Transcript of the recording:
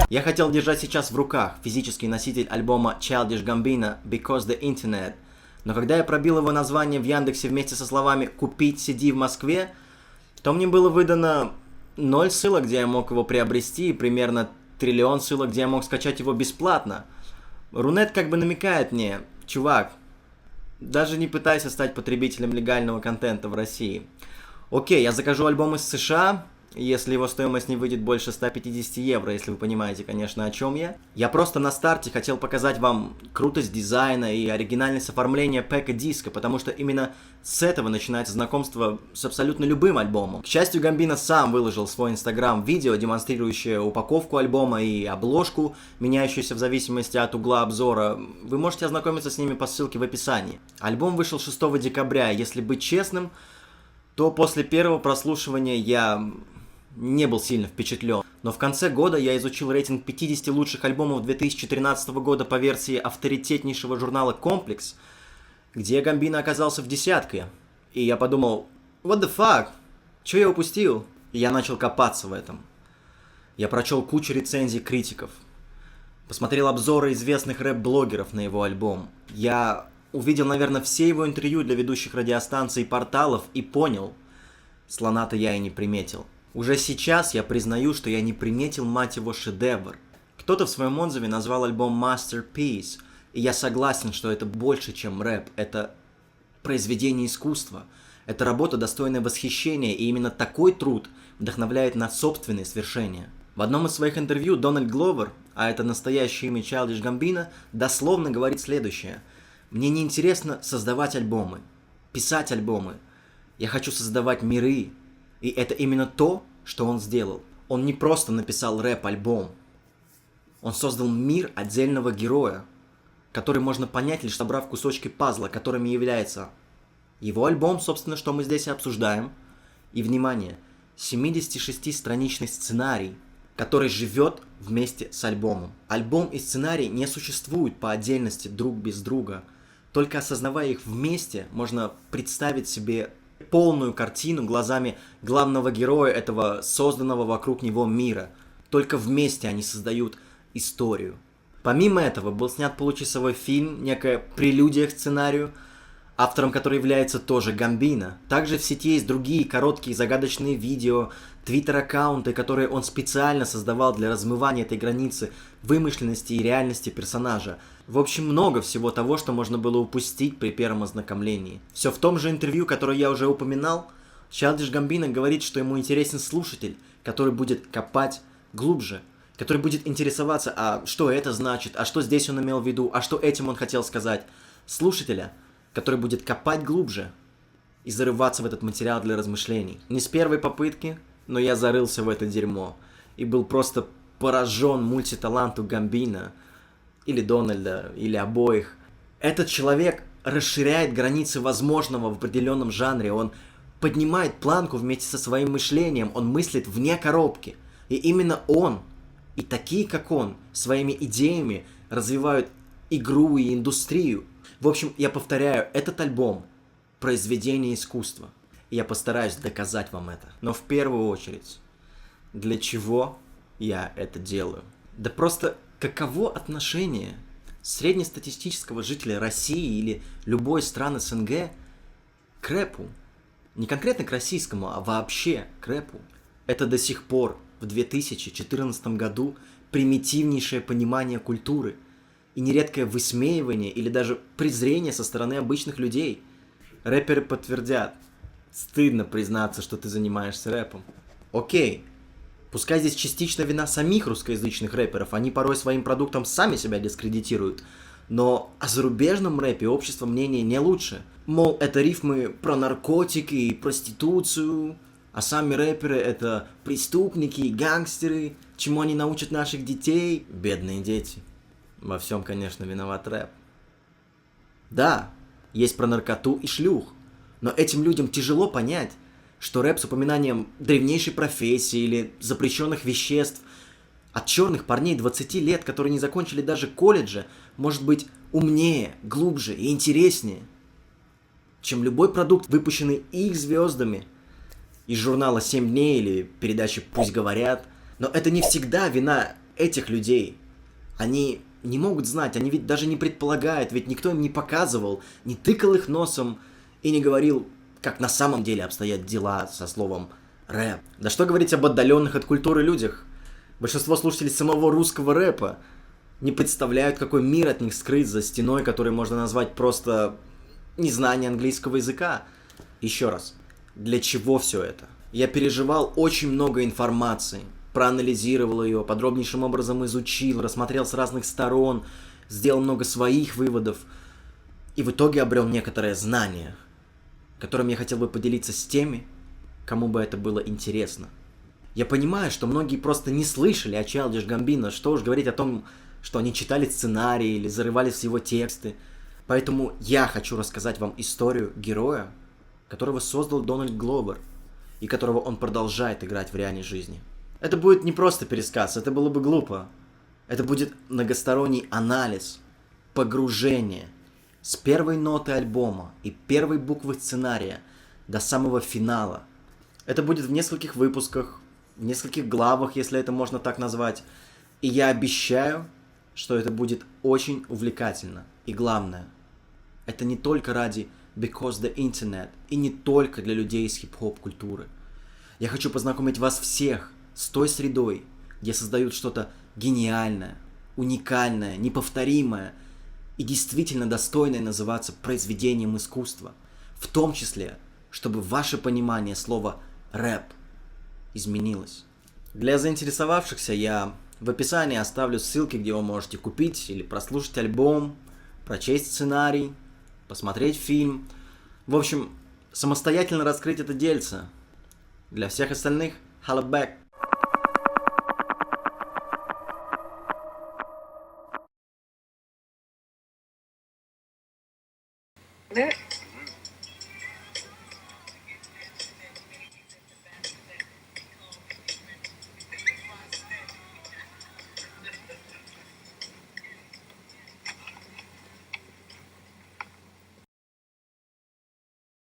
Я хотел держать сейчас в руках физический носитель альбома Childish Gambino Because the Internet, но когда я пробил его название в Яндексе вместе со словами «Купить CD в Москве», то мне было выдано 0 ссылок, где я мог его приобрести, и примерно 1 триллион ссылок, где я мог скачать его бесплатно. Рунет как бы намекает мне: чувак, даже не пытайся стать потребителем легального контента в России. Окей, я закажу альбом из США, если его стоимость не выйдет больше 150 евро, если вы понимаете, конечно, о чем я. Я просто на старте хотел показать вам крутость дизайна и оригинальность оформления пэка диска, потому что именно с этого начинается знакомство с абсолютно любым альбомом. К счастью, Гамбино сам выложил в свой инстаграм видео, демонстрирующее упаковку альбома и обложку, меняющуюся в зависимости от угла обзора. Вы можете ознакомиться с ними по ссылке в описании. Альбом вышел 6 декабря, если быть честным, то после первого прослушивания я не был сильно впечатлен. Но в конце года я изучил рейтинг 50 лучших альбомов 2013 года по версии авторитетнейшего журнала «Комплекс», где Гамбино оказался в десятке. И я подумал: what the fuck? Чё я упустил? И я начал копаться в этом. Я прочел кучу рецензий критиков. Посмотрел обзоры известных рэп-блогеров на его альбом. Я увидел, наверное, все его интервью для ведущих радиостанций и порталов и понял: слона-то я и не приметил. Уже сейчас я признаю, что я не приметил, мать его, шедевр. Кто-то в своем отзыве назвал альбом Masterpiece, и я согласен, что это больше, чем рэп. Это произведение искусства. Это работа, достойная восхищения, и именно такой труд вдохновляет на собственные свершения. В одном из своих интервью Дональд Гловер, а это настоящее имя Childish Gambino, дословно говорит следующее: «Мне не интересно создавать альбомы, писать альбомы. Я хочу создавать миры». И это именно то, что он сделал. Он не просто написал рэп-альбом. Он создал мир отдельного героя, который можно понять, лишь собрав кусочки пазла, которыми является его альбом, собственно, что мы здесь и обсуждаем. И, внимание, 76-страничный сценарий, который живет вместе с альбомом. Альбом и сценарий не существуют по отдельности друг без друга. Только осознавая их вместе, можно представить себе полную картину глазами главного героя этого созданного вокруг него мира. Только вместе они создают историю. Помимо этого был снят получасовой фильм, некая прелюдия к сценарию, автором которой является тоже Гамбино. Также в сети есть другие короткие загадочные видео, твиттер-аккаунты, которые он специально создавал для размывания этой границы вымышленности и реальности персонажа. В общем, много всего того, что можно было упустить при первом ознакомлении. Все в том же интервью, которое я уже упоминал, Childish Gambino говорит, что ему интересен слушатель, который будет копать глубже, который будет интересоваться, а что это значит, а что здесь он имел в виду, а что этим он хотел сказать. Слушателя, который будет копать глубже и зарываться в этот материал для размышлений. Не с первой попытки, но я зарылся в это дерьмо и был просто поражен мультиталанту Гамбино, или Дональда, или обоих. Этот человек расширяет границы возможного в определенном жанре, он поднимает планку вместе со своим мышлением, он мыслит вне коробки. И именно он, и такие как он, своими идеями развивают игру и индустрию. В общем, я повторяю, этот альбом – произведение искусства. И я постараюсь доказать вам это. Но в первую очередь, для чего я это делаю? Да просто каково отношение среднестатистического жителя России или любой страны СНГ к рэпу? Не конкретно к российскому, а вообще к рэпу. Это до сих пор, в 2014 году, примитивнейшее понимание культуры и нередкое высмеивание или даже презрение со стороны обычных людей. Рэперы подтвердят: стыдно признаться, что ты занимаешься рэпом. Окей. Пускай здесь частично вина самих русскоязычных рэперов, они порой своим продуктом сами себя дискредитируют. Но о зарубежном рэпе общество мнение не лучше. Мол, это рифмы про наркотики и проституцию, а сами рэперы это преступники и гангстеры, чему они научат наших детей. Бедные дети. Во всем, конечно, виноват рэп. Да, есть про наркоту и шлюх, но этим людям тяжело понять, что рэп с упоминанием древнейшей профессии или запрещенных веществ от черных парней 20 лет, которые не закончили даже колледжа, может быть умнее, глубже и интереснее, чем любой продукт, выпущенный их звездами из журнала «7 дней» или передачи «Пусть говорят». Но это не всегда вина этих людей. Они не могут знать, они ведь даже не предполагают, ведь никто им не показывал, не тыкал их носом и не говорил, как на самом деле обстоят дела со словом рэп. Да что говорить об отдаленных от культуры людях? Большинство слушателей самого русского рэпа не представляют, какой мир от них скрыт за стеной, который можно назвать просто незнание английского языка. Еще раз, для чего все это? Я переживал очень много информации, проанализировал ее, подробнейшим образом изучил, рассмотрел с разных сторон, сделал много своих выводов и в итоге обрел некоторое знание, которым я хотел бы поделиться с теми, кому бы это было интересно. Я понимаю, что многие просто не слышали о Childish Gambino, что уж говорить о том, что они читали сценарии или зарывались в его тексты. Поэтому я хочу рассказать вам историю героя, которого создал Дональд Гловер, и которого он продолжает играть в реальной жизни. Это будет не просто пересказ, это было бы глупо. Это будет многосторонний анализ, погружение с первой ноты альбома и первой буквы сценария до самого финала. Это будет в нескольких выпусках, в нескольких главах, если это можно так назвать. И я обещаю, что это будет очень увлекательно. И главное, это не только ради Because the Internet, и не только для людей из хип-хоп культуры. Я хочу познакомить вас всех с той средой, где создают что-то гениальное, уникальное, неповторимое и действительно достойное называться произведением искусства. В том числе, чтобы ваше понимание слова «рэп» изменилось. Для заинтересовавшихся я в описании оставлю ссылки, где вы можете купить или прослушать альбом, прочесть сценарий, посмотреть фильм. В общем, самостоятельно раскрыть это дельце. Для всех остальных, holla back! 네.